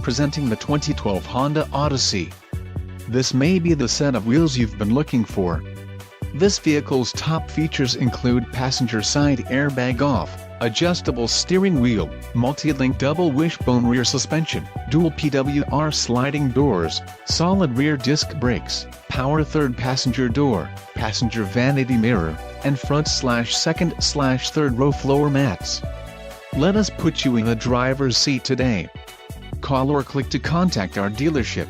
presenting the 2012 Honda Odyssey. This may be the set of wheels you've been looking for. This vehicle's top features include passenger side airbag off, adjustable steering wheel, multi-link double wishbone rear suspension, dual PWR sliding doors, solid rear disc brakes, power third passenger door, passenger vanity mirror, and front/second/third row floor mats. Let us put you in the driver's seat today. Call or click to contact our dealership.